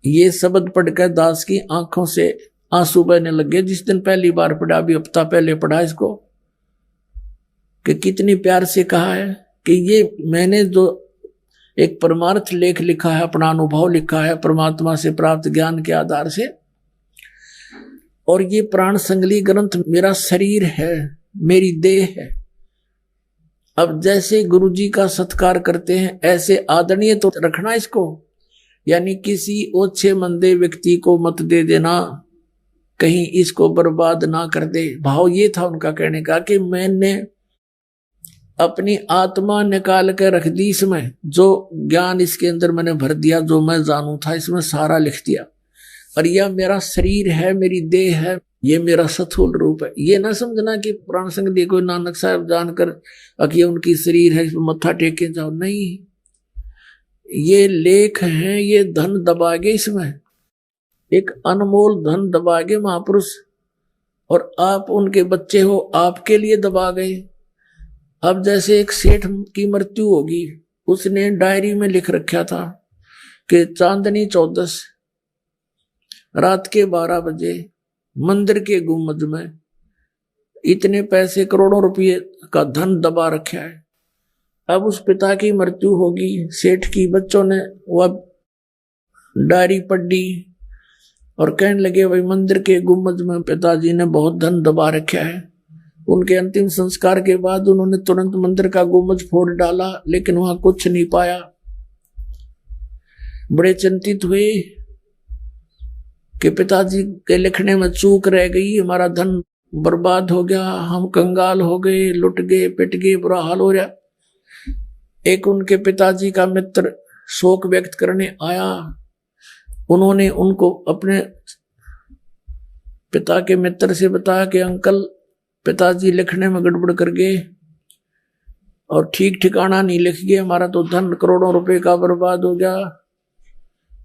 ये शब्द पढ़कर दास की आंखों से आंसू बहने लगे। जिस दिन पहली बार पढ़ा, अभी हफ्ता पहले पढ़ा इसको, कि कितनी प्यार से कहा है कि ये मैंने जो एक परमार्थ लेख लिखा है, अपना अनुभव लिखा है परमात्मा से प्राप्त ज्ञान के आधार से, और ये प्राण संगली ग्रंथ मेरा शरीर है, मेरी देह है। अब जैसे गुरुजी का सत्कार करते हैं ऐसे आदरणीय तो रखना इसको, यानी किसी ओछे मंदे व्यक्ति को मत दे देना, कहीं इसको बर्बाद ना कर दे। भाव ये था उनका कहने का कि मैंने अपनी आत्मा निकाल के रख दी इसमें, जो ज्ञान इसके अंदर मैंने भर दिया, जो मैं जानू था इसमें सारा लिख दिया, और यह मेरा शरीर है, मेरी देह है, ये मेरा स्थूल रूप है। ये ना समझना कि प्राण संग दे कोई नानक साहब जानकर कि उनकी शरीर है, मत्था टेके जाओ, नहीं। ये लेख हैं, ये धन दबागे, इसमें एक अनमोल धन दबागे महापुरुष, और आप उनके बच्चे हो, आपके लिए दबा गए। अब जैसे एक सेठ की मृत्यु होगी, उसने डायरी में लिख रखा था कि चांदनी 14 रात के 12 बजे मंदिर के गुम्बद में इतने पैसे, करोड़ों रुपये का धन दबा रखा है। अब उस पिता की मृत्यु होगी, सेठ की, बच्चों ने वह डायरी पढ़ी और कहने लगे भाई मंदिर के गुम्बद में पिताजी ने बहुत धन दबा रखा है। उनके अंतिम संस्कार के बाद उन्होंने तुरंत मंदिर का गुम्बद फोड़ डाला, लेकिन वहां कुछ नहीं पाया। बड़े चिंतित हुए कि पिताजी के लिखने में चूक रह गई, हमारा धन बर्बाद हो गया, हम कंगाल हो गए, लुट गए, पिट गए, बुरा हाल हो रहा। एक उनके पिताजी का मित्र शोक व्यक्त करने आया। उन्होंने उनको अपने पिता के मित्र से बताया कि अंकल, पिताजी लिखने में गड़बड़ कर गए और ठीक ठिकाना नहीं लिख गए, हमारा तो धन करोड़ों रुपए का बर्बाद हो गया,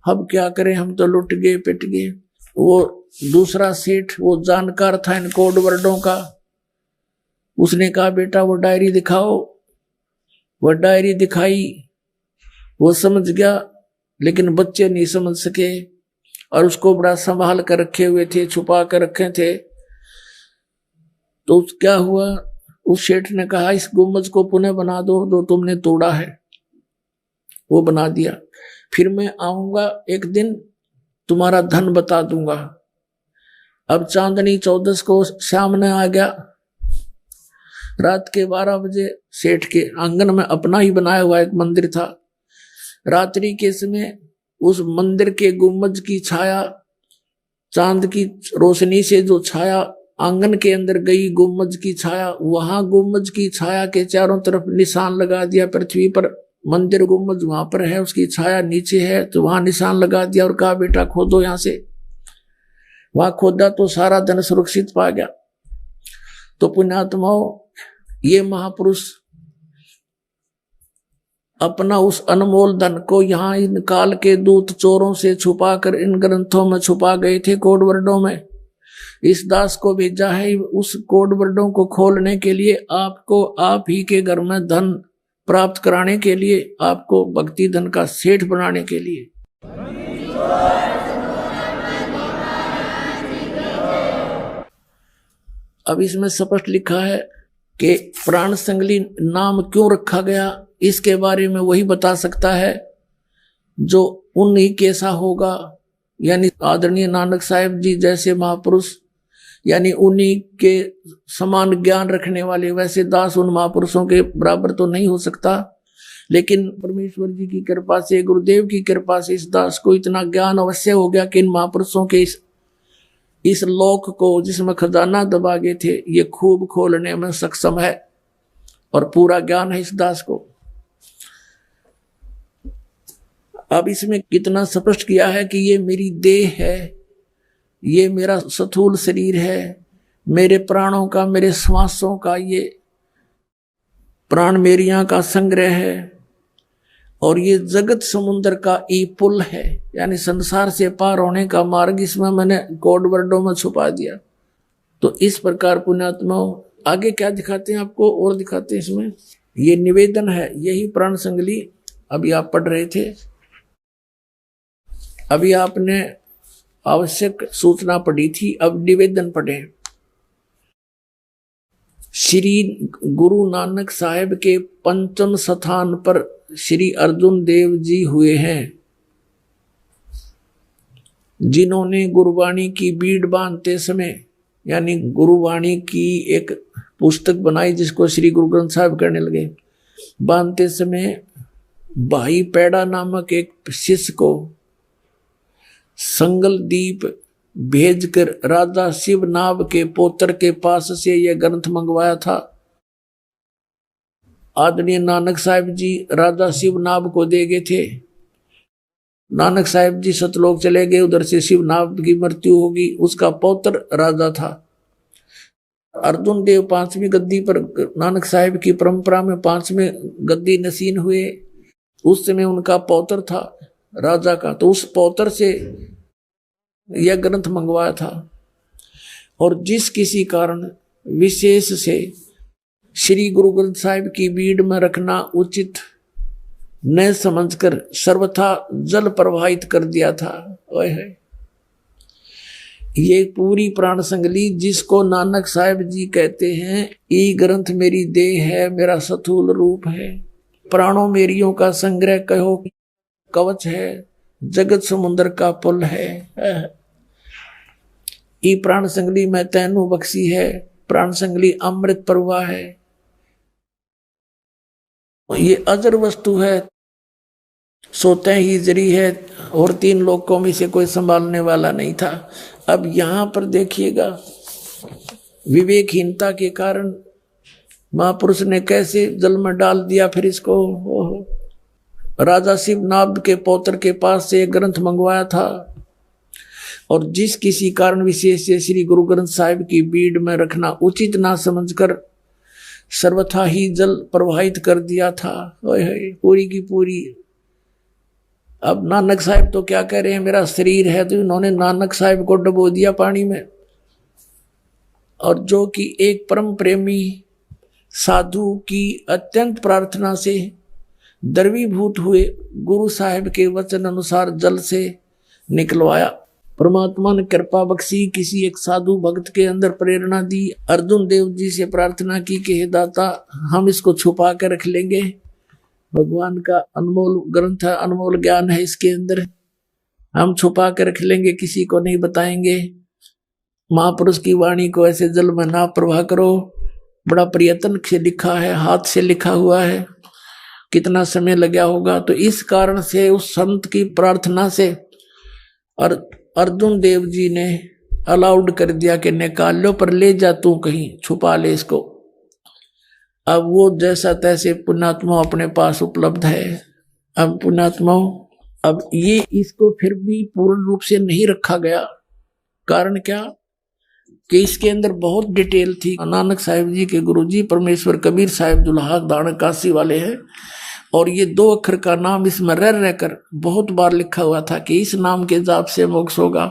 अब क्या करें, हम तो लुट गए, पिट गए। वो दूसरा सेठ, वो जानकार था इन कोड वर्डों का, उसने कहा बेटा वो डायरी दिखाओ। वह डायरी दिखाई, वो समझ गया, लेकिन बच्चे नहीं समझ सके और उसको बड़ा संभाल कर रखे हुए थे, छुपा कर रखे थे। तो क्या हुआ, उस सेठ ने कहा इस गुम्बद को पुनः बना दो जो तुमने तोड़ा है। वो बना दिया। फिर मैं आऊंगा एक दिन, तुम्हारा धन बता दूंगा। अब चांदनी 14 को सामने आ गया। रात के 12 बजे सेठ के आंगन में अपना ही बनाया हुआ एक मंदिर था। रात्रि के समय उस मंदिर के गुम्बद की छाया, चांद की रोशनी से जो छाया आंगन के अंदर गई, गुम्बद की छाया, वहां गुम्बद की छाया के चारों तरफ निशान लगा दिया पृथ्वी पर। मंदिर गुम्बद वहां पर है, उसकी छाया नीचे है, तो वहां निशान लगा दिया और कहा बेटा खोदो यहां से। वहां खोदा तो सारा धन सुरक्षित पा गया। तो पुण्यात्माओं, ये महापुरुष अपना उस अनमोल धन को यहाँ निकाल के दूत चोरों से छुपा कर इन ग्रंथों में छुपा गए थे, कोड वर्डों में। इस दास को भेजा है उस कोड वर्डों को खोलने के लिए, आपको आप ही के घर में धन प्राप्त कराने के लिए, आपको भक्ति धन का सेठ बनाने के लिए। अब इसमें स्पष्ट लिखा है कि प्राण संगली नाम क्यों रखा गया, इसके बारे में वही बता सकता है जो उन्हीं कैसा होगा, यानी आदरणीय नानक साहिब जी जैसे महापुरुष, यानी उन्हीं के समान ज्ञान रखने वाले। वैसे दास उन महापुरुषों के बराबर तो नहीं हो सकता, लेकिन परमेश्वर जी की कृपा से, गुरुदेव की कृपा से इस दास को इतना ज्ञान अवश्य हो गया कि इन महापुरुषों के इस लोक को जिसमें खजाना दबा गए थे, ये खूब खोलने में सक्षम है और पूरा ज्ञान है इस दास को। अब इसमें कितना स्पष्ट किया है कि ये मेरी देह है, ये मेरा स्थूल शरीर है, मेरे प्राणों का, मेरे श्वासों का ये प्राण मेरियां का संग्रह है, और ये जगत समुद्र का ई पुल है, यानी संसार से पार होने का मार्ग इसमें मैंने कोड वर्डों में छुपा दिया। तो इस प्रकार पुण्यात्माओं, आगे क्या दिखाते हैं आपको और दिखाते हैं इसमें। ये निवेदन है, यही प्राण संगली अभी आप पढ़ रहे थे। अभी आपने आवश्यक सूचना पढ़ी थी, अब निवेदन पढ़े। श्री गुरु नानक साहेब के पंचम स्थान पर श्री अर्जुन देव जी हुए हैं, जिन्होंने गुरुवाणी की बीड़ बांधते समय, यानी गुरुवाणी की एक पुस्तक बनाई जिसको श्री गुरु ग्रंथ साहिब करने लगे, बांधते समय भाई पैड़ा नामक एक शिष्य को संगल दीप भेजकर राजा शिवनाभ के पोत्र के पास से यह ग्रंथ मंगवाया था। आदरणीय नानक साहिब जी राजा शिवनाभ को दे गए थे। नानक साहिब जी सतलोक चले गए, उधर से शिवनाभ की मृत्यु होगी, उसका पौत्र राजा था। अर्जुन देव पांचवी गद्दी पर, नानक साहिब की परंपरा में पांचवें गद्दी नसीन हुए, उस समय उनका पौत्र था राजा का, तो उस पौत्र से यह ग्रंथ मंगवाया था। और जिस किसी कारण विशेष से श्री गुरु ग्रंथ साहिब की बीड़ में रखना उचित न समझकर सर्वथा जल प्रवाहित कर दिया था। ओए है ये पूरी प्राण संगली जिसको नानक साहिब जी कहते हैं, ये ग्रंथ मेरी देह है, मेरा स्थूल रूप है, प्राणों मेरियों का संग्रह कहो कवच है, जगत समुद्र का पुल है। ये प्राण संगली में तैनु बख्शी है, प्राण संगली अमृत प्रवाह है, ये अजर वस्तु है, सोते ही जरी है, और तीन लोकों में से कोई संभालने वाला नहीं था। अब यहां पर देखिएगा विवेकहीनता के कारण महापुरुष ने कैसे जल में डाल दिया। फिर इसको राजा शिवनाभ के पौत्र के पास से एक ग्रंथ मंगवाया था, और जिस किसी कारण विशेष से श्री गुरु ग्रंथ साहिब की बीड़ में रखना उचित ना समझकर सर्वथा ही जल प्रवाहित कर दिया था। पूरी की पूरी। अब नानक साहिब तो क्या कह रहे हैं, मेरा शरीर है, तो इन्होंने नानक साहिब को डुबो दिया पानी में। और जो कि एक परम प्रेमी साधु की अत्यंत प्रार्थना से द्रवीभूत हुए गुरु साहिब के वचन अनुसार जल से निकलवाया। परमात्मा ने कृपा बख्शी, किसी एक साधु भक्त के अंदर प्रेरणा दी, अर्जुन देव जी से प्रार्थना की कि हे दाता, हम इसको छुपा कर रख लेंगे, भगवान का अनमोल ग्रंथ है, अनमोल ज्ञान है इसके अंदर, हम छुपा कर रख लेंगे, किसी को नहीं बताएंगे। महापुरुष की वाणी को ऐसे जल में ना प्रवाह करो। बड़ा प्रयत्न से लिखा है, हाथ से लिखा हुआ है, कितना समय लगा होगा। तो इस कारण से उस संत की प्रार्थना से और अर्जुन देव जी ने अलाउड कर दिया कि निकाल लो, पर ले जा तू कहीं, छुपा ले इसको। अब वो जैसा तैसे पुण्यात्मा अपने पास उपलब्ध है। अब पुण्यात्मा, अब ये इसको फिर भी पूर्ण रूप से नहीं रखा गया। कारण क्या कि इसके अंदर बहुत डिटेल थी। नानक साहिब जी के गुरुजी परमेश्वर कबीर साहिब दुल्हा दान काशी वाले हैं, और ये 2 अक्षर का नाम इसमें रह रहकर बहुत बार लिखा हुआ था कि इस नाम के जाप से मोक्ष होगा,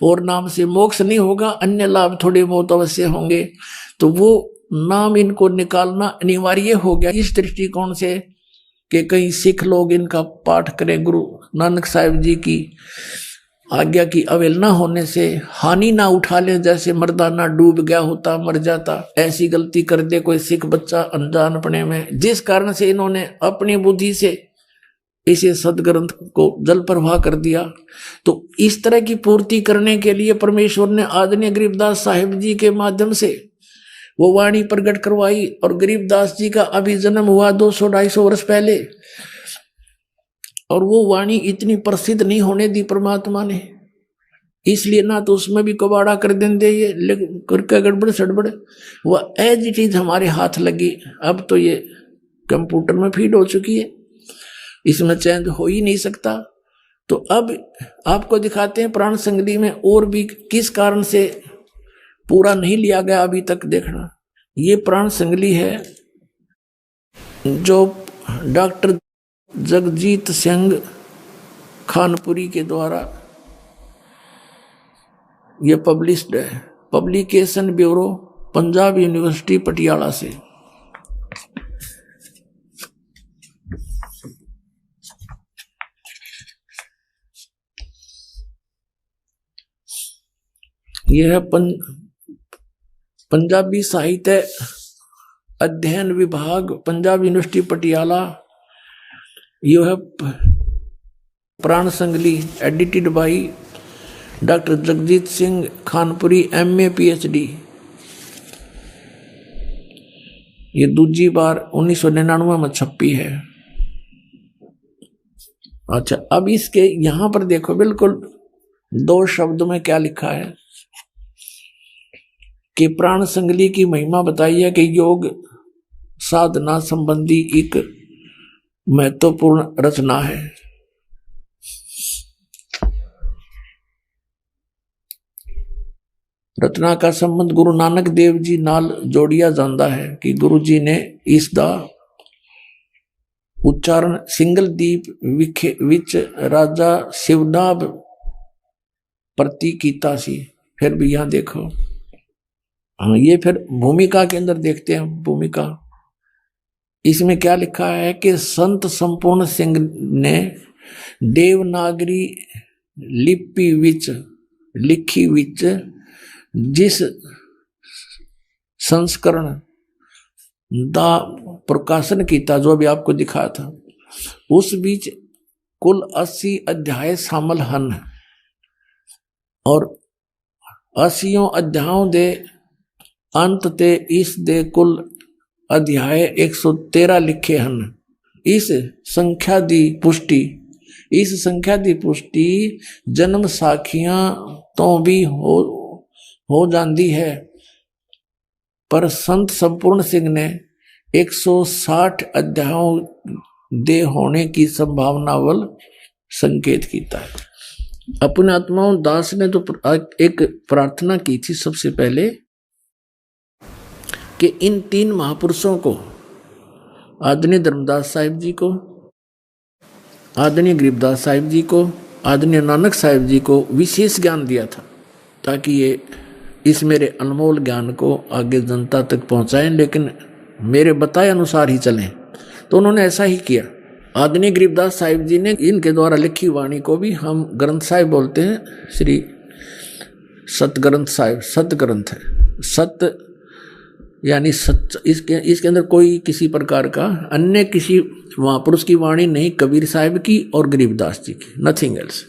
और नाम से मोक्ष नहीं होगा, अन्य लाभ थोड़े बहुत अवश्य होंगे। तो वो नाम इनको निकालना अनिवार्य हो गया इस दृष्टिकोण से कि कहीं सिख लोग इनका पाठ करें, गुरु नानक साहिब जी की आज्ञा की अवहेलना होने से हानि ना उठा ले, जैसे मर्दाना डूब गया होता मर जाता, ऐसी गलती कर दे कोई सिख बच्चा अनजानपने में, जिस कारण से इन्होंने अपनी बुद्धि से इसे सदग्रंथ को जल प्रवाह कर दिया। तो इस तरह की पूर्ति करने के लिए परमेश्वर ने आदरणीय गरीबदास साहिब जी के माध्यम से वो वाणी प्रकट करवाई, और गरीबदास जी का अभी जन्म हुआ 200-250 वर्ष पहले, और वो वाणी इतनी प्रसिद्ध नहीं होने दी परमात्मा ने, इसलिए ना तो उसमें भी कबाड़ा कर देंगे ये करके गड़बड़ सड़बड़, वह एज इट इज हमारे हाथ लगी। अब तो ये कंप्यूटर में फीड हो चुकी है, इसमें चेंज हो ही नहीं सकता। तो अब आपको दिखाते हैं प्राण संगली में और भी किस कारण से पूरा नहीं लिया गया अभी तक। देखना, ये प्राण संगली है जो डॉक्टर जगजीत सिंह खानपुरी के द्वारा ये पब्लिश्ड है, publication bureau Punjab university Patiala से। यह है पंजाबी साहित्य अध्ययन विभाग, पंजाब यूनिवर्सिटी पटियाला। यह है Pran Sangli, edited by doctor Jagjit Singh Khanpuri, MA PhD। ये दूसरी बार 1999 में छपी है। अच्छा, अब इसके यहां पर देखो, बिल्कुल 2 शब्दों में क्या लिखा है कि प्राण संगली की महिमा बताई है कि योग साधना संबंधी एक महत्वपूर्ण रचना है। रचना का संबंध गुरु नानक देव जी नाल जोड़िया जाता है कि गुरु जी ने इसका उच्चारण सिंगलदीप विच राजा शिवनाभ प्रति कीता सी। फिर भी यहां देखो, हाँ, ये फिर भूमिका के अंदर देखते हैं। भूमिका इसमें क्या लिखा है कि संत संपूर्ण सिंह ने देवनागरी लिपि विच लिखी विच जिस संस्करण दा प्रकाशन किया, जो अभी आपको दिखाया था, उस बीच कुल 80 अध्याय शामिल हन और 80 अध्यायों दे अंत ते इस दे कुल अध्याय 113 लिखे हन। इस संख्या दी पुष्टि जन्म साखियां तो भी हो जाती है, पर संत संपूर्ण सिंह ने 160 अध्यायों दे होने की संभावना वल संकेत किया है। अपने आत्माओं दास ने तो एक प्रार्थना की थी सबसे पहले कि इन 3 महापुरुषों को, आदरणीय धर्मदास साहिब जी को, आदरणीय गरीबदास साहिब जी को, आदरणीय नानक साहिब जी को विशेष ज्ञान दिया था ताकि ये इस मेरे अनमोल ज्ञान को आगे जनता तक पहुंचाएं, लेकिन मेरे बताए अनुसार ही चलें। तो उन्होंने ऐसा ही किया। आदरणीय गरीबदास साहिब जी ने इनके द्वारा लिखी वाणी को भी हम ग्रंथ साहिब बोलते हैं, श्री सतग्रंथ साहिब। सत ग्रंथ है, सत यानी सच। इसके अंदर कोई किसी प्रकार का अन्य किसी महापुरुष की वाणी नहीं, कबीर साहिब की और गरीबदास जी की, नथिंग एल्स।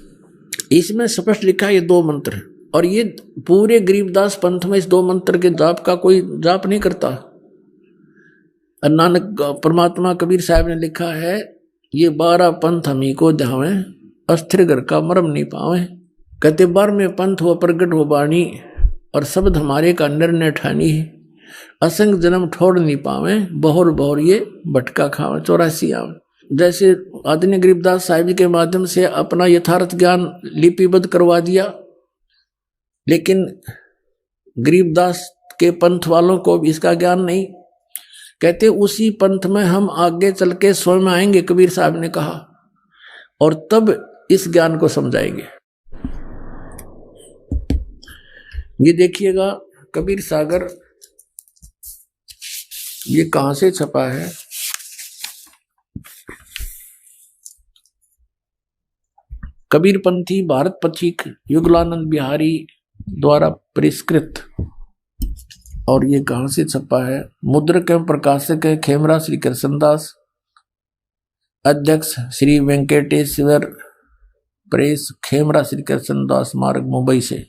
इसमें स्पष्ट लिखा है ये 2 मंत्र हैं और ये पूरे गरीबदास पंथ में इस 2 मंत्र के जाप का कोई जाप नहीं करता। नानक परमात्मा कबीर साहब ने लिखा है, ये 12 पंथ हमी को ध्यावे, अस्थिर घर का मरम नहीं पावे। कहते 12वें पंथ हो प्रगट हो बाणी और शब्द हमारे का निर्णय ठानी है। असंग जन्म ठोड़ नहीं पावे, बहुर बहुर ये भटका खावे, 84 आवे। जैसे आदरणीय गरीबदास साहिब जी के माध्यम से अपना यथार्थ ज्ञान लिपिबद्ध करवा दिया, लेकिन गरीबदास के पंथ वालों को इसका ज्ञान नहीं। कहते उसी पंथ में हम आगे चल के स्वयं आएंगे, कबीर साहब ने कहा, और तब इस ज्ञान को समझाएंगे। ये देखिएगा कबीर सागर, ये कहां से छपा है? कबीरपंथी भारत पथिक युगलानंद बिहारी द्वारा परिष्कृत। और ये कहां से छपा है? मुद्रक एवं प्रकाशक है खेमरा श्री कृष्णदास, अध्यक्ष श्री वेंकटेश्वर प्रेस, खेमरा श्री कृष्णदास मार्ग, मुंबई से।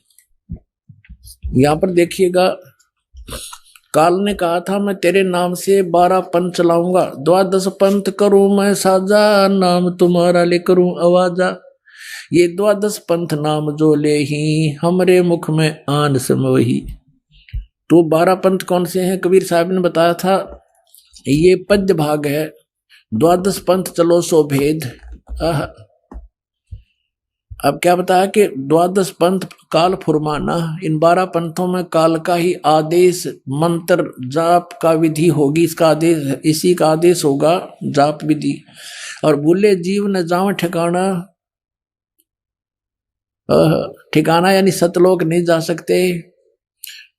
यहां पर देखिएगा, काल ने कहा था मैं तेरे नाम से 12 पंथ चलाऊंगा, 12 पंथ करूं मैं साजा, नाम तुम्हारा ले करूं आवाजा। ये 12 पंथ नाम जो ले ही, हमरे मुख में आन समवही। तो 12 पंथ कौन से हैं? कबीर साहब ने बताया था, ये पद्य भाग है, 12 पंथ चलो सो भेद। अब क्या बताया कि 12 पंथ काल फुरमाना, इन 12 पंथों में काल का ही आदेश, मंत्र जाप का विधि होगी, इसका आदेश, इसी का आदेश होगा जाप विधि। और भूले जीव न जाओ ठिकाना, ठिकाना यानी सतलोक नहीं जा सकते।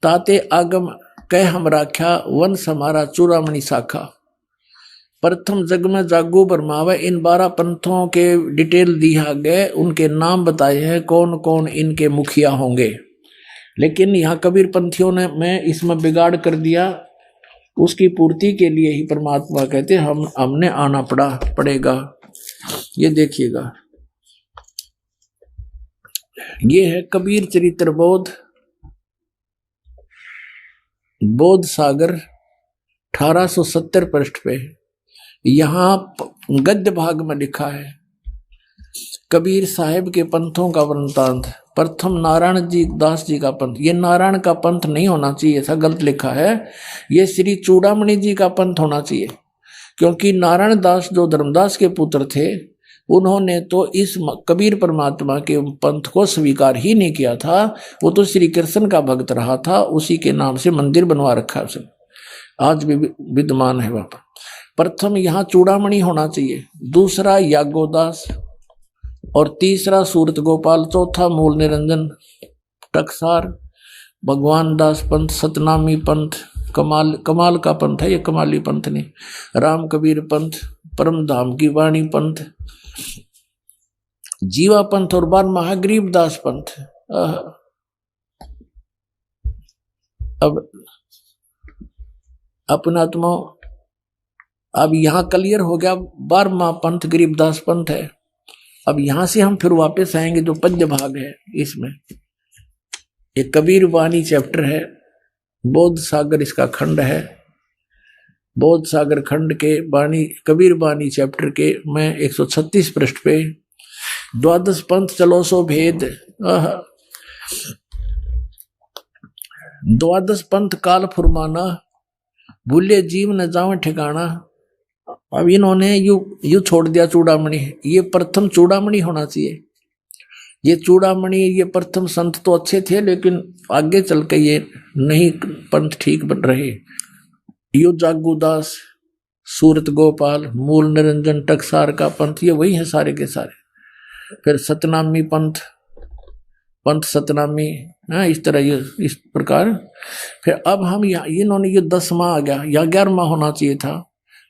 ताते आगम कह हम राख्या, वंश हमारा चूड़ामणि शाखा। प्रथम जग में जागो बरमावे। इन 12 पंथों के डिटेल दिया गए, उनके नाम बताए हैं, कौन कौन इनके मुखिया होंगे। लेकिन यहाँ कबीर पंथियों ने मैं इसमें बिगाड़ कर दिया। उसकी पूर्ति के लिए ही परमात्मा कहते हमने आना पड़ेगा। ये देखिएगा, ये है कबीर चरित्र बोध सागर 1870 पृष्ठ पे। यहाँ गद्य भाग में लिखा है कबीर साहेब के पंथों का वृंतांत। प्रथम नारायण जी दास जी का पंथ, ये नारायण का पंथ नहीं होना चाहिए, ऐसा गलत लिखा है। ये श्री चूड़ामणि जी का पंथ होना चाहिए, क्योंकि नारायण दास जो धर्मदास के पुत्र थे, उन्होंने तो इस कबीर परमात्मा के पंथ को स्वीकार ही नहीं किया था। वो तो श्री कृष्ण का भक्त रहा था, उसी के नाम से मंदिर बनवा रखा है उसे, आज भी विद्यमान है वहां पर। प्रथम यहाँ चूड़ामणि होना चाहिए, दूसरा यागोदास, और तीसरा सूरत गोपाल, चौथा मूल निरंजन टकसार, भगवान दास पंथ, सतनामी पंथ, कमाल का पंथ है ये, कमाली पंथ नहीं, राम कबीर पंथ, परम धाम की वाणी पंथ, जीवा पंथ, और बार महागरीब दास पंथ। अब अपना आत्मा, अब यहां क्लियर हो गया 12वां पंथ गरीबदास पंथ है। अब यहां से हम फिर वापस आएंगे जो पद्य भाग है, इसमें एक कबीर वाणी चैप्टर है, बोध सागर इसका खंड है। बोध सागर खंड के वाणी कबीर वाणी चैप्टर के मैं 136 पृष्ठ पे, द्वादश पंथ चलो सो भेद, द्वादश पंथ काल फुरमाना, भूले जीव न जाओ ठिकाना। अब इन्होंने यू छोड़ दिया चूड़ामणि, ये प्रथम चूड़ामणि होना चाहिए। ये चूड़ामणि, ये प्रथम संत तो अच्छे थे, लेकिन आगे चल के ये नहीं पंथ ठीक बन रहे। यो जागूदास, सूरत गोपाल, मूल निरंजन टकसार का पंथ, ये वही है सारे के सारे। फिर सतनामी पंथ सतनामी, इस तरह ये इस प्रकार। फिर अब हम इन्होंने ये 10वां आ गया, या 11वां होना चाहिए था,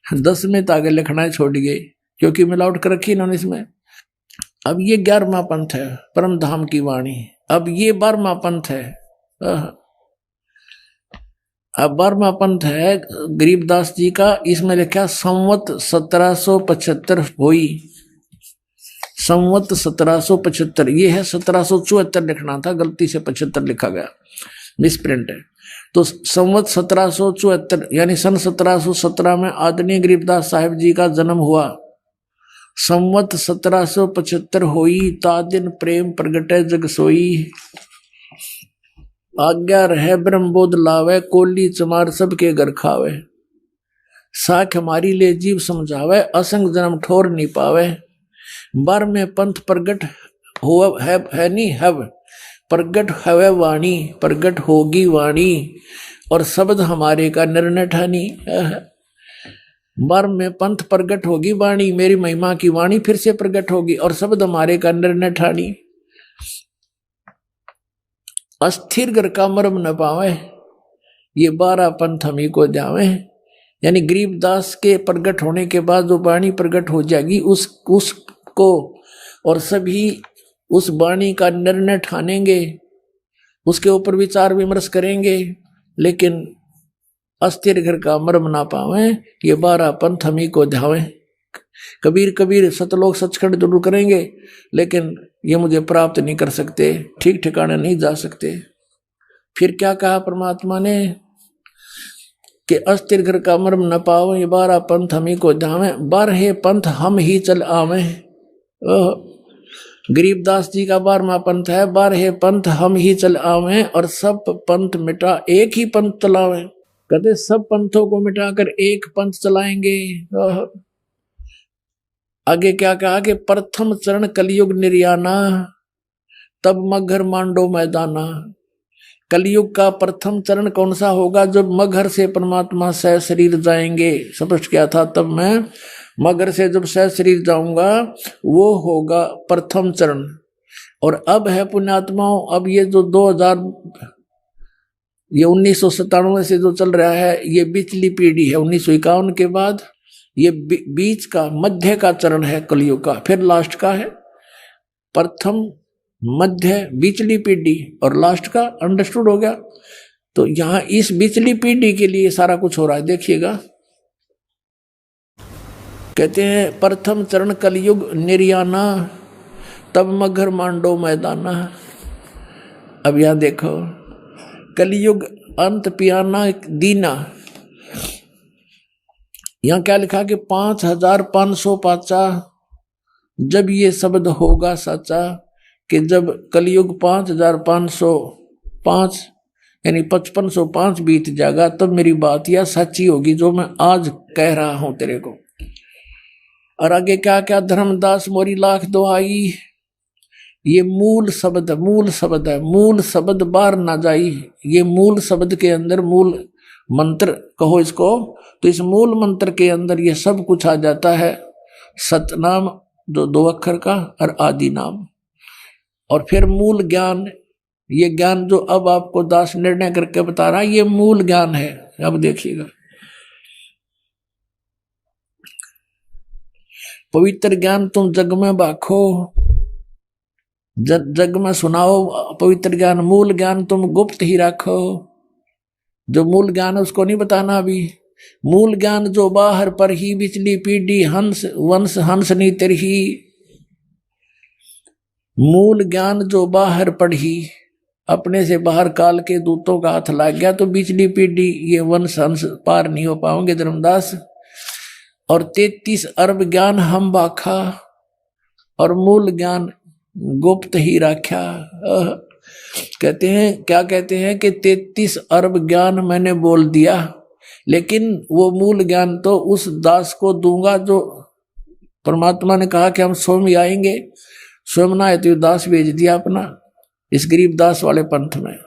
10 में तो आगे लिखना छोड़ गए क्योंकि मिलावट कर रखी इन्होंने इसमें। अब ये 11वां पंथ है परम धाम की वाणी। अब ये 12वां पंथ है, अब 12वां पंथ है गरीबदास जी का। इसमें लिखा संवत 1775 हुई, संवत 1775, ये है 1774 लिखना था, गलती से 75 लिखा गया, मिसप्रिंट है। तो संवत 1774 यानी सन 1717 में आदरणीय गरीबदास साहिब जी का जन्म हुआ। संवत 1775 होई, ता दिन प्रेम प्रगटे जग सोई, आज्ञा रहे ब्रह्मबोध लावे, कोली चमार सबके घर खावे, साख हमारी ले जीव समझावे, असंग जन्म ठोर नहीं पावे। 12वें पंथ प्रगट हुआ है नहीं हव, प्रगट हवे वाणी, प्रगट होगी वाणी, और शब्द हमारे का निर्णय ठानी। 12वें पंथ प्रगट होगी वाणी, मेरी महिमा की वाणी फिर से प्रगट होगी, और शब्द हमारे का निर्णय ठानी। अस्थिर घर का मर्म न पावे, ये 12 पंथ हम ही को जावे। यानी गरीबदास के प्रगट होने के बाद जो वाणी प्रगट हो जाएगी, उसको और सभी उस वाणी का निर्णय ठानेंगे, उसके ऊपर विचार विमर्श करेंगे, लेकिन अस्थिर घर का मर्म ना पावे, ये 12 पंथ हम ही को ध्यावे। कबीर सतलोक सचखंड जरूर करेंगे, लेकिन ये मुझे प्राप्त नहीं कर सकते, ठीक ठिकाने नहीं जा सकते। फिर क्या कहा परमात्मा ने कि अस्थिर घर का मर्म न पाओ, ये 12 पंथ हम ही को ध्यावे, 12 पंथ हम ही चल आवे। गरीबदास जी का 12वां पंथ है, 12 पंथ हम ही चल आवे, और सब पंथ मिटा एक ही पंथ चलावे। कहते सब पंथों को मिटाकर एक पंथ चलाएंगे। आगे क्या कहा कि प्रथम चरण कलयुग निर्याना, तब मगर मांडो मैदाना। कलयुग का प्रथम चरण कौन सा होगा? जब मगर से परमात्मा सह शरीर जाएंगे। स्पष्ट क्या था? तब मैं मगर से जब सह शरीर जाऊंगा, वो होगा प्रथम चरण। और अब है पुण्यात्माओं, अब ये जो 1997 से जो चल रहा है, ये पिछली पीढ़ी है। 1951 के बाद ये बीच का मध्य का चरण है कलयुग का, फिर लास्ट का है। प्रथम मध्य बीचली पीढ़ी और लास्ट का अंडरस्टूड हो गया। तो यहां इस बीचली पीढ़ी के लिए सारा कुछ हो रहा है, देखिएगा। कहते हैं प्रथम चरण कलयुग निर्याना, तब मगर मांडो मैदाना। अब यहां देखो, कलयुग अंत पियाना दीना। यहां क्या लिखा कि 5505 जब ये शब्द होगा सच्चा, कि जब कलयुग 5505 यानी 5505 बीत जाएगा, तब मेरी बात यह सच्ची होगी जो मैं आज कह रहा हूं तेरे को। और आगे क्या क्या, धर्मदास मोरी लाख दुहाई। ये मूल शब्द है, मूल शब्द बाहर ना जाई। ये मूल शब्द के अंदर मूल मंत्र कहो इसको, तो इस मूल मंत्र के अंदर ये सब कुछ आ जाता है। सतनाम जो 2 अक्षर का और आदि नाम, और फिर मूल ज्ञान। ये ज्ञान जो अब आपको दास निर्णय करके बता रहा है, ये मूल ज्ञान है। अब देखिएगा, पवित्र ज्ञान तुम जग में बाखो, जग में सुनाओ पवित्र ज्ञान। मूल ज्ञान तुम गुप्त ही रखो। जो मूल ज्ञान है उसको नहीं बताना अभी। मूल ज्ञान जो बाहर पर ही, बिचली पीढ़ी हंस वंश हंस नी तरही। मूल ज्ञान जो बाहर पढ़ी, अपने से बाहर काल के दूतों का हाथ लग गया तो बिचली पीढ़ी ये वंश हंस पार नहीं हो पाओगे धर्मदास। और 33 अरब ज्ञान हम बाखा, और मूल ज्ञान गुप्त ही रखा। कहते हैं, क्या कहते हैं कि 33 अरब ज्ञान मैंने बोल दिया, लेकिन वो मूल ज्ञान तो उस दास को दूंगा जो परमात्मा ने कहा कि हम स्वयं आएंगे। स्वयं ना आए तो दास भेज दिया अपना इस गरीब दास वाले पंथ में।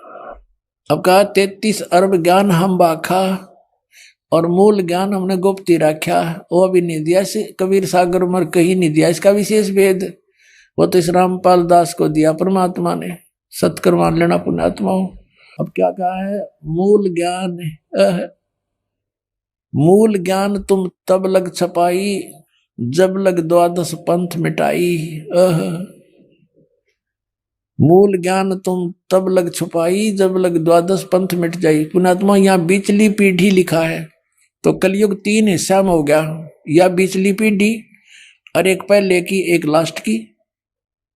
अब कहा 33 अरब ज्ञान हम बाखा, और मूल ज्ञान हमने गुप्त ही रखा। वो भी नहीं दिया, कबीर सागर उमर कहीं नहीं दिया इसका विशेष भेद। वो तो इस रामपाल दास को दिया परमात्मा ने। सत्कर मान लेना पुण्यात्माओं। अब क्या कहा है, मूल ज्ञान तुम तब लग छपाई, जब लग 12 पंथ मिटाई। मूल ज्ञान तुम तब लग छुपाई, जब लग 12 पंथ मिट जाई। पुण्यात्मा यहाँ बीचली पीढ़ी लिखा है, तो कलयुग 3 हिस्सा में हो गया। या बीचली पीढ़ी और एक पहले की एक लास्ट की।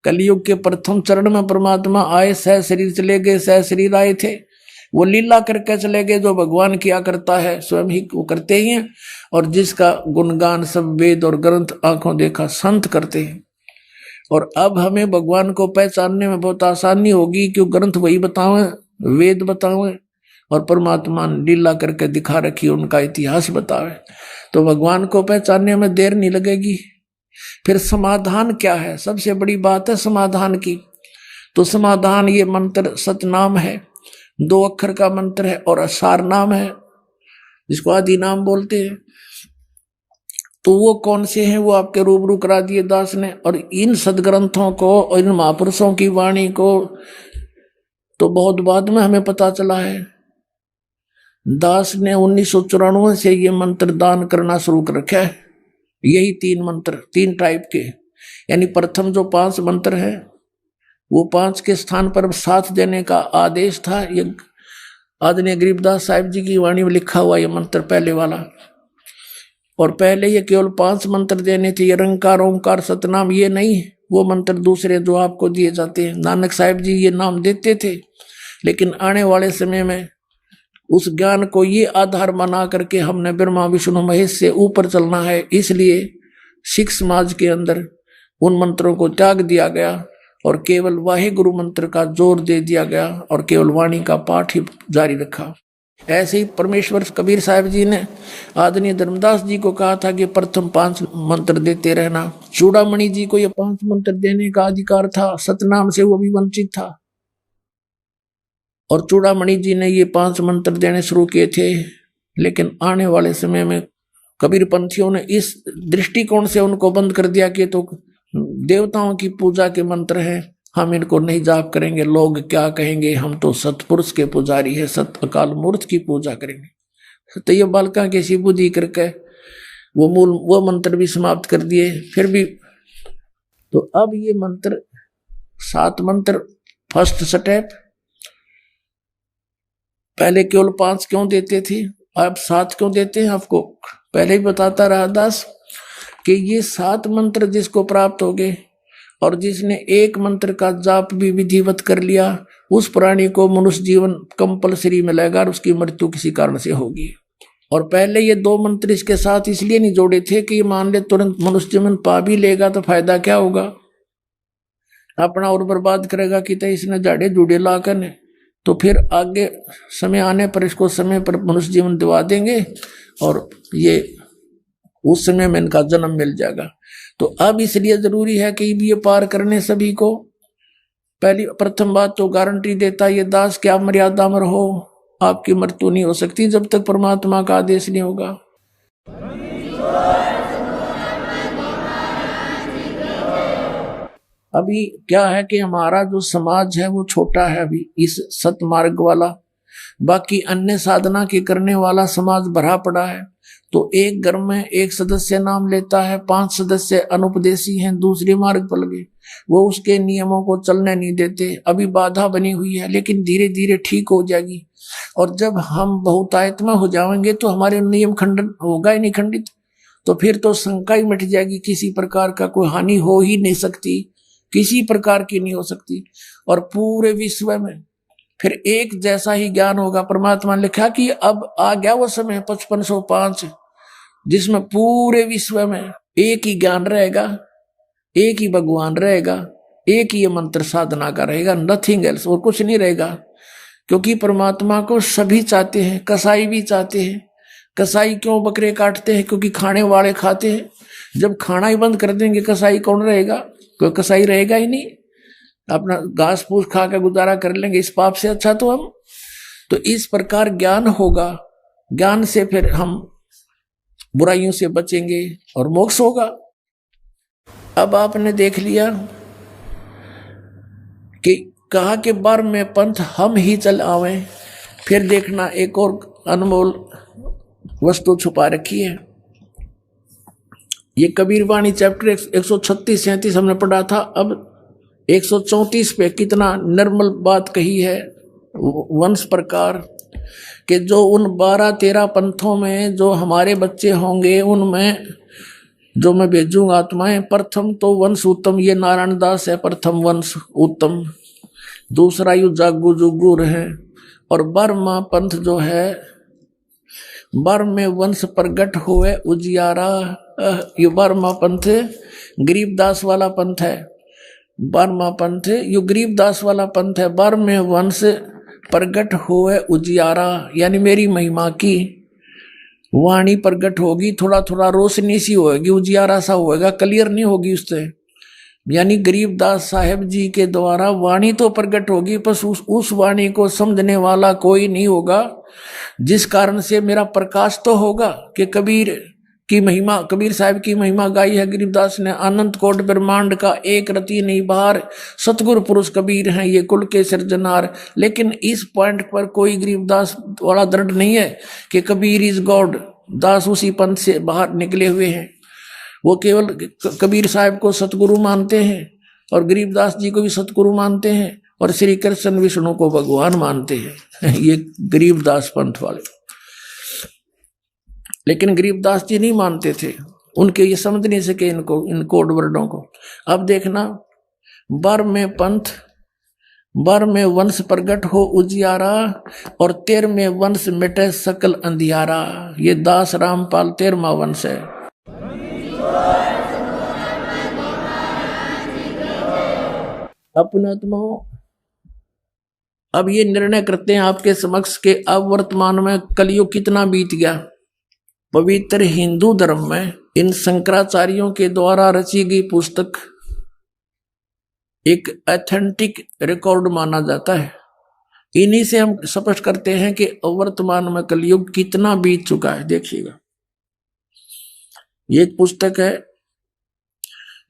कलयुग के प्रथम चरण में परमात्मा आए, सह शरीर चले गए, सह शरीर आए थे। वो लीला करके चले गए, जो भगवान किया करता है स्वयं ही वो करते ही हैं। और जिसका गुणगान सब वेद और ग्रंथ आंखों देखा संत करते हैं। और अब हमें भगवान को पहचानने में बहुत आसानी होगी, क्यों ग्रंथ वही बतावे, वेद बतावे, और परमात्मा ने लीला करके दिखा रखी, उनका इतिहास बतावे। तो भगवान को पहचानने में देर नहीं लगेगी। फिर समाधान क्या है, सबसे बड़ी बात है समाधान की। तो समाधान ये मंत्र सतनाम है, 2 अक्षर का मंत्र है, और असार नाम है जिसको आदि नाम बोलते हैं। तो वो कौन से हैं वो आपके रूबरू करा दिए दास ने। और इन सदग्रंथों को और इन महापुरुषों की वाणी को तो बहुत बाद में हमें पता चला है। दास ने 1994 से ये मंत्र दान करना शुरू कर रखा है। यही 3 मंत्र, 3 टाइप के, यानी प्रथम जो 5 मंत्र है वो 5 के स्थान पर 7 देने का आदेश था। ये आदरणीय गरीबदास साहिब जी की वाणी में लिखा हुआ ये मंत्र पहले वाला। और पहले ये केवल 5 मंत्र देने थे, ये रंकार ओंकार सतनाम ये नहीं, वो मंत्र दूसरे जो आपको दिए जाते हैं। नानक साहिब जी ये नाम देते थे, लेकिन आने वाले समय में उस ज्ञान को ये आधार बना करके हमने ब्रह्मा विष्णु महेश से ऊपर चलना है। इसलिए सिख समाज के अंदर उन मंत्रों को त्याग दिया गया और केवल वाहे गुरु मंत्र का जोर दे दिया गया और केवल वाणी का पाठ ही जारी रखा। ऐसे ही परमेश्वर कबीर साहब जी ने आदरणीय धर्मदास जी को कहा था कि प्रथम 5 मंत्र देते रहना। चूड़ामणि जी को ये 5 मंत्र देने का अधिकार था, सतनाम से वो भी वंचित था। और चूड़ामणि जी ने ये 5 मंत्र देने शुरू किए थे, लेकिन आने वाले समय में कबीर पंथियों ने इस दृष्टिकोण से उनको बंद कर दिया कि तो देवताओं की पूजा के मंत्र हैं, हम इनको नहीं जाप करेंगे, लोग क्या कहेंगे, हम तो सतपुरुष के पुजारी है, सत अकाल मूर्त की पूजा करेंगे। तो ये बालका की सी बुद्धि करके वो मंत्र भी समाप्त कर दिए। फिर भी तो अब ये मंत्र 7 मंत्र फर्स्ट स्टेप। पहले केवल 5 क्यों देते थे, अब 7 क्यों देते हैं? आपको पहले ही बताता रहा दास कि ये 7 मंत्र जिसको प्राप्त हो गए और जिसने एक मंत्र का जाप भी विधिवत कर लिया, उस प्राणी को मनुष्य जीवन कंपलसरी मिलेगा और उसकी मृत्यु किसी कारण से होगी। और पहले ये 2 मंत्र इसके साथ इसलिए नहीं जोड़े थे कि मान ले तुरंत मनुष्य जीवन पा भी लेगा तो फायदा क्या होगा, अपना और बर्बाद करेगा कि तो इसने जाड़े जुड़े लाकर ने, तो फिर आगे समय आने पर इसको समय पर मनुष्य जीवन दिवा देंगे और ये उस समय में इनका जन्म मिल जाएगा। तो अब इसलिए जरूरी है कि ये पार करने सभी को। पहली प्रथम बात तो गारंटी देता ये दास कि आप मर्यादा में रहो, आपकी मृत्यु नहीं हो सकती जब तक परमात्मा का आदेश नहीं होगा। अभी क्या है कि हमारा जो समाज है वो छोटा है अभी इस सतमार्ग वाला, बाकी अन्य साधना के करने वाला समाज भरा पड़ा है। तो एक घर में एक सदस्य नाम लेता है, 5 सदस्य अनुपदेशी हैं, दूसरे मार्ग पर लगे, वो उसके नियमों को चलने नहीं देते। अभी बाधा बनी हुई है लेकिन धीरे धीरे ठीक हो जाएगी। और जब हम बहुतायत में हो जाएंगे तो हमारे नियम खंडन होगा ही नहीं खंडित, तो फिर तो शंका ही मिट जाएगी, किसी प्रकार का कोई हानि हो ही नहीं सकती, किसी प्रकार की नहीं हो सकती। और पूरे विश्व में फिर एक जैसा ही ज्ञान होगा। परमात्मा ने लिखा कि अब आ गया वो समय 5505 जिसमें पूरे विश्व में एक ही ज्ञान रहेगा, एक ही भगवान रहेगा, एक ही मंत्र साधना का रहेगा, नथिंग एल्स, और कुछ नहीं रहेगा। क्योंकि परमात्मा को सभी चाहते हैं, कसाई भी चाहते हैं। कसाई क्यों बकरे काटते हैं? क्योंकि खाने वाले खाते हैं। जब खाना ही बंद कर देंगे कसाई कौन रहेगा? कोई कसाई रहेगा ही नहीं, अपना घास फूस खा कर गुजारा कर लेंगे। इस पाप से अच्छा तो हम, तो इस प्रकार ज्ञान होगा, ज्ञान से फिर हम बुराइयों से बचेंगे और मोक्ष होगा। अब आपने देख लिया कि कहा कि बार में पंथ हम ही चल आवे, फिर देखना एक और अनमोल वस्तु छुपा रखी है। ये कबीर वाणी चैप्टर 136-37 हमने पढ़ा था, अब 134 पे कितना निर्मल बात कही है वंश प्रकार कि जो उन 12-13 पंथों में जो हमारे बच्चे होंगे उनमें जो मैं भेजूंगा आत्माएं, प्रथम तो वंश उत्तम, ये नारायण दास है प्रथम वंश उत्तम, दूसरा यु जागू जुगुर है, और बर्मा पंथ जो है बर्म में वंश प्रगट हुए उजियारा, ये बर्मा पंथ गरीबदास वाला पंथ है। बर्मा पंथ यु गरीबदास वाला पंथ है। बर्म में वंश प्रगट हुए उजियारा, यानी मेरी महिमा की वाणी प्रगट होगी, थोड़ा थोड़ा रोशनी सी होगी, उजियारा सा होएगा, क्लियर नहीं होगी उससे। यानी गरीबदास साहेब जी के द्वारा वाणी तो प्रगट होगी, पर उस वाणी को समझने वाला कोई नहीं होगा, जिस कारण से मेरा प्रकाश तो होगा कि कबीर की महिमा, कबीर साहब की महिमा गाई है गरीबदास ने। अनंत कोट ब्रह्मांड का एक रति नहीं बाहर, सतगुरु पुरुष कबीर हैं ये कुल के सिरजनार। लेकिन इस पॉइंट पर कोई गरीबदास वाला दृढ़ नहीं है कि कबीर इज गॉड, दास उसी पंथ से बाहर निकले हुए हैं। वो केवल कबीर साहब को सतगुरु मानते हैं और गरीबदास जी को भी सतगुरु मानते हैं और श्री कृष्ण विष्णु को भगवान मानते हैं ये गरीबदास पंथ वाले। लेकिन गरीबदास जी नहीं मानते थे, उनके ये समझ नहीं सके इनको, इन कोड वर्डों को। अब देखना, बर में पंथ, बर में वंश प्रगट हो उजियारा, और 13वें वंश मिटे सकल अंधियारा। ये दास रामपाल 13वां वंश है। अपने आत्माओं, अब ये निर्णय करते हैं आपके समक्ष के अब वर्तमान में कलयुग कितना बीत गया। पवित्र हिंदू धर्म में इन शंकराचार्यों के द्वारा रची गई पुस्तक एक ऑथेंटिक रिकॉर्ड माना जाता है। इन्हीं से हम स्पष्ट करते हैं कि वर्तमान में कलयुग कितना बीत चुका है। देखिएगा, ये एक पुस्तक है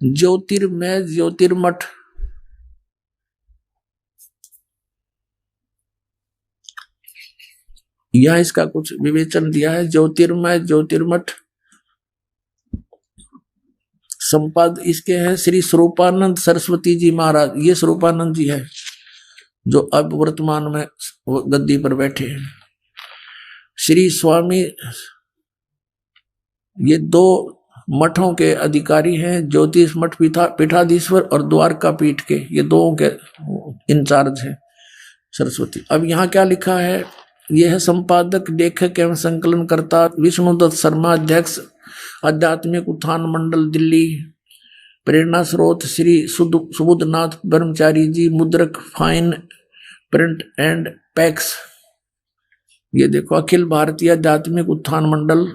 ज्योतिर्मय ज्योतिर्मठ, यहां इसका कुछ विवेचन दिया है। ज्योतिर्मय ज्योतिर्मठ संपाद इसके हैं श्री स्वरूपानंद सरस्वती जी महाराज। ये स्वरूपानंद जी है जो अब वर्तमान में गद्दी पर बैठे हैं। श्री स्वामी, ये दो मठों के अधिकारी हैं, ज्योतिष मठ पीठाधीश्वर और द्वारका पीठ के, ये दो के इंचार्ज हैं सरस्वती। अब यहाँ क्या लिखा है, यह है संपादक, लेखक एवं संकलनकर्ता विष्णुदत्त शर्मा, अध्यक्ष आध्यात्मिक उत्थान मंडल दिल्ली। प्रेरणा स्रोत श्री सुबुद्धनाथ ब्रह्मचारी जी, मुद्रक फाइन प्रिंट एंड पैक्स। ये देखो, अखिल भारतीय आध्यात्मिक उत्थान मंडल,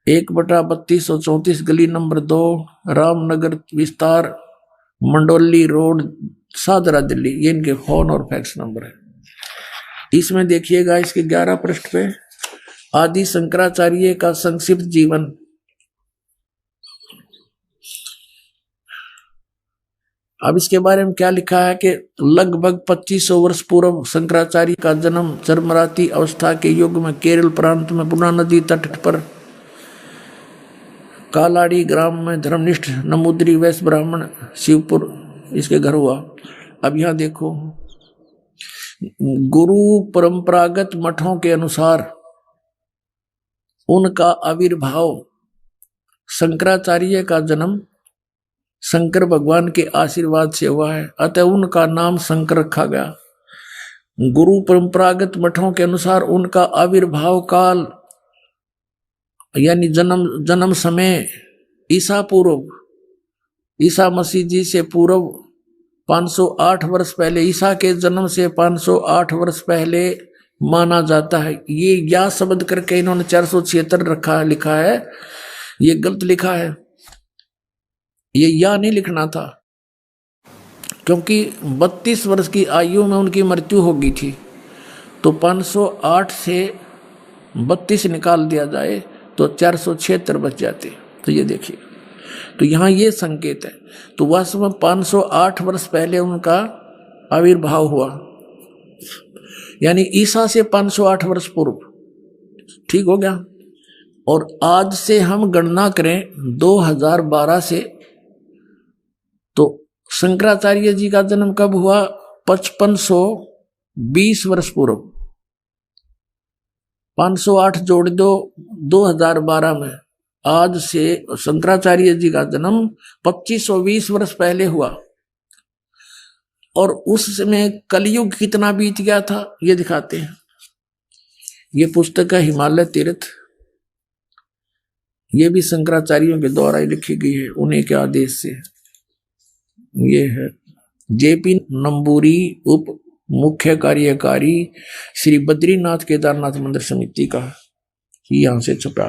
1/3234 गली नंबर 2, रामनगर विस्तार, मंडोली रोड, सादरा दिल्ली। ये इनके फोन और फैक्स नंबर है। इसमें देखिएगा, इसके 11 पृष्ठ पे आदि शंकराचार्य का संक्षिप्त जीवन। अब इसके बारे में क्या लिखा है कि लगभग 2500 वर्ष पूर्व शंकराचार्य का जन्म चरमराती अवस्था के युग में केरल प्रांत में पुना नदी तट पर कालाड़ी ग्राम में धर्मनिष्ठ नमूद्री वैश्य ब्राह्मण शिवपुर इसके घर हुआ। अब यहां देखो, गुरु परंपरागत मठों के अनुसार उनका आविर्भाव, शंकराचार्य का जन्म शंकर भगवान के आशीर्वाद से हुआ है, अतः उनका नाम शंकर रखा गया। गुरु परंपरागत मठों के अनुसार उनका आविर्भाव काल यानी जन्म समय ईसा पूर्व, ईसा मसीह जी से पूर्व 508 वर्ष पहले, ईसा के जन्म से 508 वर्ष पहले माना जाता है। ये या शब्द करके इन्होंने 476 लिखा है, ये गलत लिखा है। ये या नहीं लिखना था, क्योंकि 32 वर्ष की आयु में उनकी मृत्यु हो गई थी। तो 508 से 32 निकाल दिया जाए तो 476 बच जाते। तो ये देखिए, तो यहाँ ये संकेत है। तो वास्तव में 508 वर्ष पहले उनका आविर्भाव हुआ, यानी ईसा से 508 वर्ष पूर्व। ठीक हो गया। और आज से हम गणना करें 2012 से, तो शंकराचार्य जी का जन्म कब हुआ? 5520 वर्ष पूर्व। 508 जोड़ दो 2012 में, आज से शंकराचार्य जी का जन्म 2520 वर्ष पहले हुआ। और उस समय कलयुग कितना बीत गया था ये दिखाते हैं। ये पुस्तक है हिमालय तीर्थ, ये भी शंकराचार्यों के द्वारा ही लिखी गई है, उन्हीं के आदेश से। ये है जेपी नंबूरी, उप मुख्य कार्यकारी श्री बद्रीनाथ केदारनाथ मंदिर समिति का, यहां से छपा।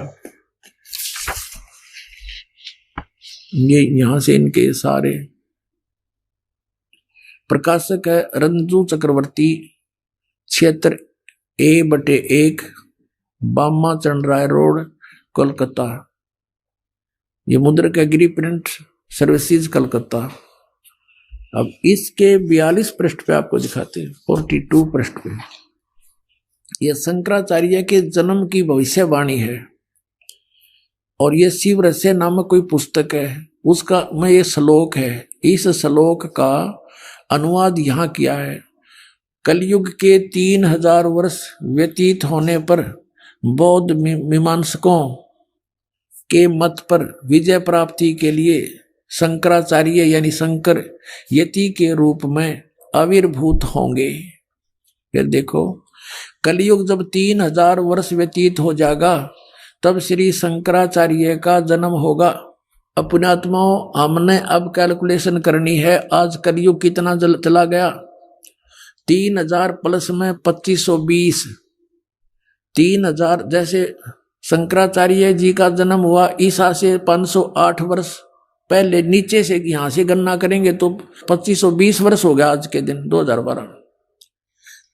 ये यहां से इनके सारे प्रकाशक है रंजू चक्रवर्ती, क्षेत्र A/1, बामा चंद राय रोड, कोलकाता। ये मुद्रक है गिरी प्रिंट सर्विसेज, कलकत्ता। अब इसके 42 पृष्ठ पे आपको दिखाते हैं, 42 पृष्ठ पे यह शंकराचार्य के जन्म की भविष्यवाणी है। और ये शिव रहस्य नामक कोई पुस्तक है, उसका में ये श्लोक है। इस श्लोक का अनुवाद यहाँ किया है। कलयुग के 3000 वर्ष व्यतीत होने पर बौद्ध मीमांसकों के मत पर विजय प्राप्ति के लिए शंकराचार्य यानी शंकर यति के रूप में आविर्भूत होंगे। फिर देखो, कलयुग जब 3000 वर्ष व्यतीत हो जाएगा तब श्री शंकराचार्य का जन्म होगा। अपने आत्माओं, हमने अब कैलकुलेशन करनी है, आज कलयुग कितना चला गया? 3000 प्लस में 2520, 3000। जैसे शंकराचार्य जी का जन्म हुआ ईसा से 508 वर्ष पहले, नीचे से यहां से गणना करेंगे तो 2520 वर्ष हो गया आज के दिन 2012।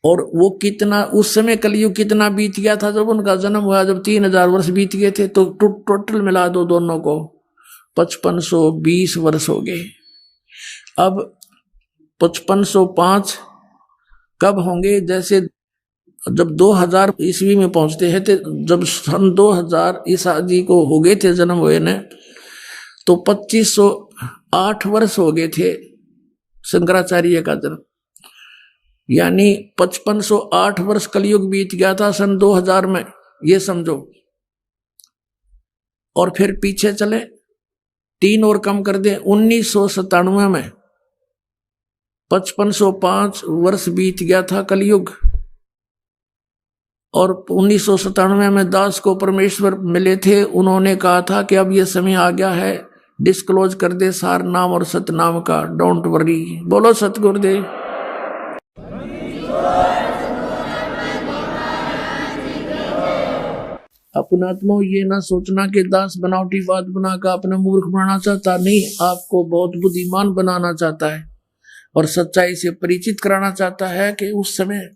और वो कितना उस समय कलयुग कितना बीत गया था जब उनका जन्म हुआ, जब 3000 वर्ष बीत गए थे। तो टोटल मिला दो दोनों को, 5520 वर्ष हो गए। अब 5505 कब होंगे? जैसे जब 2000 ईस्वी में पहुंचते हैं, तो जब सन 2000 ईसा जी को हो गए थे जन्म हुए ने, तो 2508 वर्ष हो गए थे शंकराचार्य का जन्म, यानी 5508 वर्ष कलयुग बीत गया था सन 2000 में, ये समझो। और फिर पीछे चले 3 और कम कर दे, 1997 में 5505 वर्ष बीत गया था कलयुग। और 1997 में दास को परमेश्वर मिले थे, उन्होंने कहा था कि अब यह समय आ गया है, डिस्क्लोज कर दे सार नाम और सतनाम का, डोंट वरी। बोलो सतगुरुदेव। अपना आत्मा ये ना सोचना कि दास बनावटी बात बनाकर अपने मूर्ख बनाना चाहता, नहीं, आपको बहुत बुद्धिमान बनाना चाहता है और सच्चाई से परिचित कराना चाहता है कि उस समय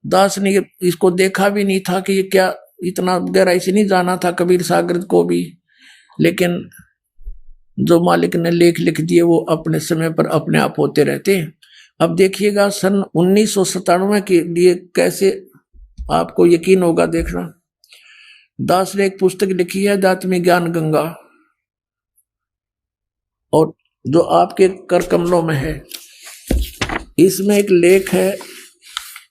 दास ने इसको देखा भी नहीं था कि ये क्या, इतना गहराई से नहीं जाना था कबीर सागर को भी, लेकिन जो मालिक ने लेख लिख दिए वो अपने समय पर अपने आप होते रहते हैं। अब देखिएगा सन 1997 के लिए कैसे आपको यकीन होगा, देखना। दास ने एक पुस्तक लिखी है अध्यात्म ज्ञान गंगा, और जो आपके कर कमलों में है, इसमें एक लेख है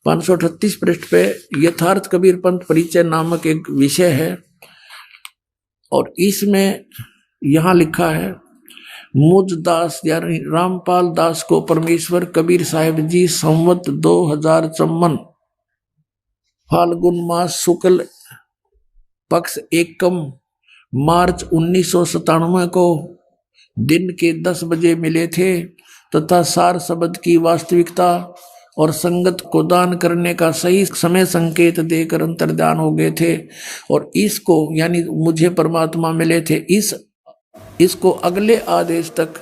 538 पृष्ठ पे, यथार्थ कबीर पंथ परिचय नामक एक विषय है। और इसमें यहां लिखा है, मुझ दास यानी रामपाल दास को परमेश्वर कबीर साहिब जी संवत 2054 फाल्गुन मास शुक्ल पक्ष एकम मार्च 1997 को दिन के 10 बजे मिले थे तथा सार शब्द की वास्तविकता और संगत को दान करने का सही समय संकेत देकर अंतर्ध्यान हो गए थे। और इसको यानी मुझे परमात्मा मिले थे, इसको अगले आदेश तक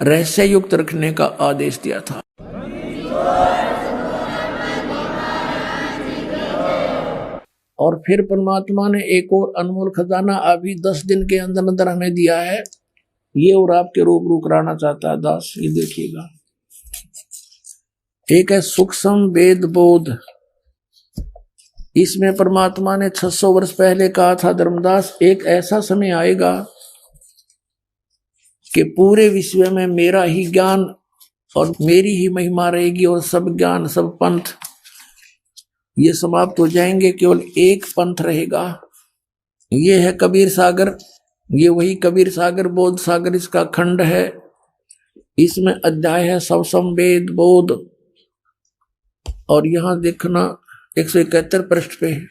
रहस्य युक्त रखने का आदेश दिया था। और फिर परमात्मा ने एक और अनमोल खजाना अभी 10 दिन के अंदर अंदर हमें दिया है, ये और आपके रूबरू कराना चाहता है दास। ये देखिएगा, एक है सूक्ष्म वेद बोध। इसमें परमात्मा ने 600 वर्ष पहले कहा था, धर्मदास एक ऐसा समय आएगा कि पूरे विश्व में मेरा ही ज्ञान और मेरी ही महिमा रहेगी और सब ज्ञान सब पंथ ये समाप्त हो जाएंगे, केवल एक पंथ रहेगा। ये है कबीर सागर, ये वही कबीर सागर बोध सागर इसका खंड है। इसमें अध्याय है सवसम वेद बोध, और यहां देखना 171 पृष्ठ पे,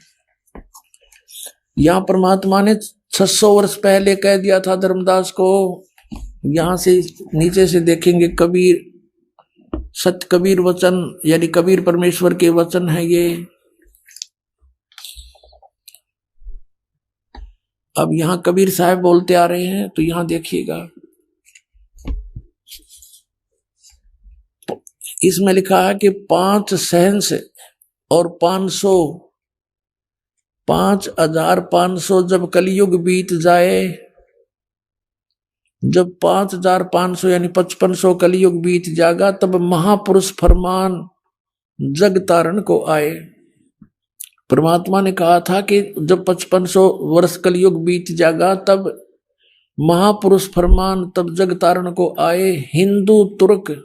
यहां परमात्मा ने 600 वर्ष पहले कह दिया था धर्मदास को। यहां से नीचे से देखेंगे, कबीर सत्य कबीर वचन यानी कबीर परमेश्वर के वचन है ये। अब यहां कबीर साहब बोलते आ रहे हैं, तो यहां देखिएगा, इसमें लिखा है कि 5 सहंस और 5500 जब कलयुग बीत जाए, जब 5500 यानी 5500 कलयुग बीत जाएगा, तब महापुरुष फरमान जग तारण को आए। परमात्मा ने कहा था कि जब 5500 वर्ष कलयुग बीत जाएगा तब महापुरुष फरमान तब जग तारण को आए। हिंदू तुर्क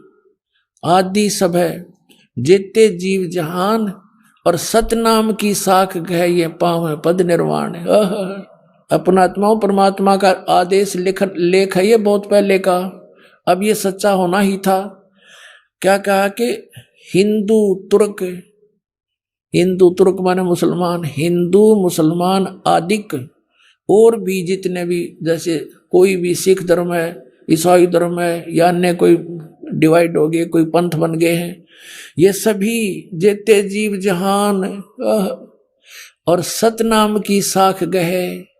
आदि सब है जेते जीव जहान, और सतनाम की साख गह ये पाव पद निर्वाण। अपना आत्माओं परमात्मा का आदेश लेख है ये बहुत पहले का, अब ये सच्चा होना ही था। क्या कहा कि हिंदू तुर्क माने मुसलमान, हिंदू मुसलमान आदिक और भी जितने भी, जैसे कोई भी सिख धर्म है, ईसाई धर्म है, या अन्य कोई डिवाइड हो गए, कोई पंथ बन गए हैं, ये सभी जेते जीव जहान और सतनाम की साख गहे,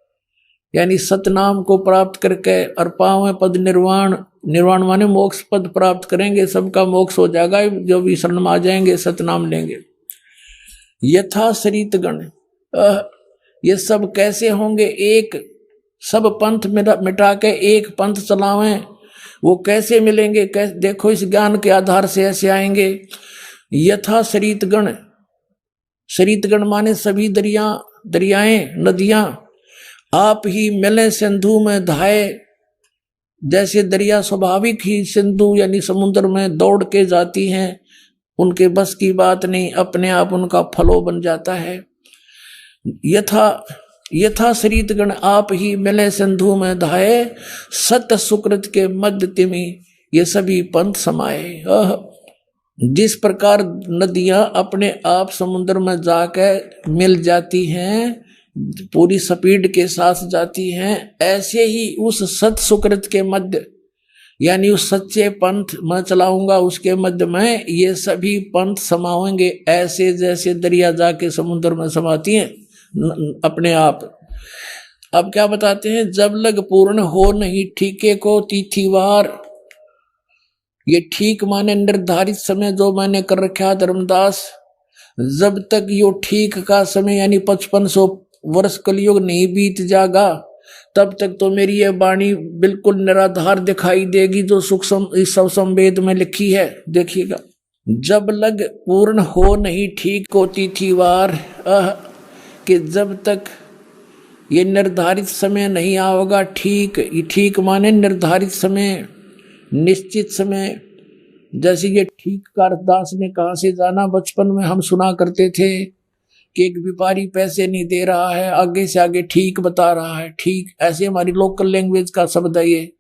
यानी सतनाम को प्राप्त करके और पावे पद निर्वाण। निर्वाण माने मोक्ष पद प्राप्त करेंगे, सबका मोक्ष हो जाएगा जो भी शरण में आ जाएंगे, सतनाम लेंगे। यथा शरीत गण, ये सब कैसे होंगे? एक सब पंथ मिटा के एक पंथ चलावें, वो कैसे मिलेंगे? देखो इस ज्ञान के आधार से ऐसे आएंगे। यथा शरीत गण माने सभी दरियाएं नदियां आप ही मिले सिंधु में धाये, जैसे दरिया स्वाभाविक ही सिंधु यानी समुद्र में दौड़ के जाती हैं, उनके बस की बात नहीं, अपने आप उनका फ्लो बन जाता है। यथा शरीतगण आप ही मिले सिंधु में धाये, सत सुकृत के मध्य तिमि ये सभी पंथ समाये। जिस प्रकार नदियां अपने आप समुद्र में जाकर मिल जाती हैं, पूरी स्पीड के साथ जाती हैं, ऐसे ही उस सत सुकृत के मध्य यानी उस सच्चे पंथ मैं चलाऊंगा उसके मध्य में ये सभी पंथ समाएंगे, ऐसे जैसे दरिया जाके समुद्र में समाती हैं अपने आप। अब क्या बताते हैं, जब लग पूर्ण हो नहीं ठीके को तिथिवार। ये ठीक माने निर्धारित समय जो मैंने कर रखा धर्मदास, जब तक यो ठीक का समय यानी 5500 वर्ष कलयुग नहीं बीत जाएगा, तब तक तो मेरी ये वाणी बिल्कुल निराधार दिखाई देगी जो सूक्ष्म इस संवेद में लिखी है। देखिएगा, जब लग पूर्ण हो नहीं ठीक को तिथिवार, कि जब तक ये निर्धारित समय नहीं आओगा ठीक माने निर्धारित समय, निश्चित समय। जैसे ये ठीक का अरदास ने कहाँ से जाना, बचपन में हम सुना करते थे कि एक व्यापारी पैसे नहीं दे रहा है, आगे से आगे ठीक बता रहा है, ठीक, ऐसे हमारी लोकल लैंग्वेज का शब्द है ये।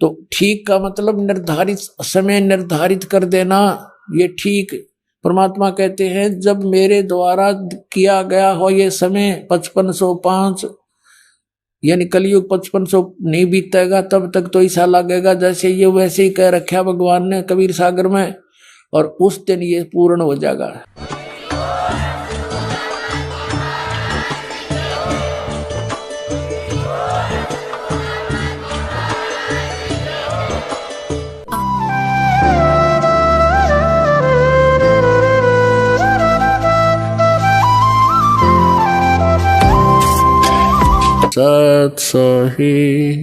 तो ठीक का मतलब निर्धारित समय निर्धारित कर देना, ये ठीक। परमात्मा कहते हैं जब मेरे द्वारा किया गया हो ये समय 5505 यानी कलयुग 5500 नहीं बीतेगा, तब तक तो ऐसा लगेगा जैसे ये वैसे ही कह रखा भगवान ने कबीर सागर में, और उस दिन ये पूर्ण हो जाएगा। सत सही।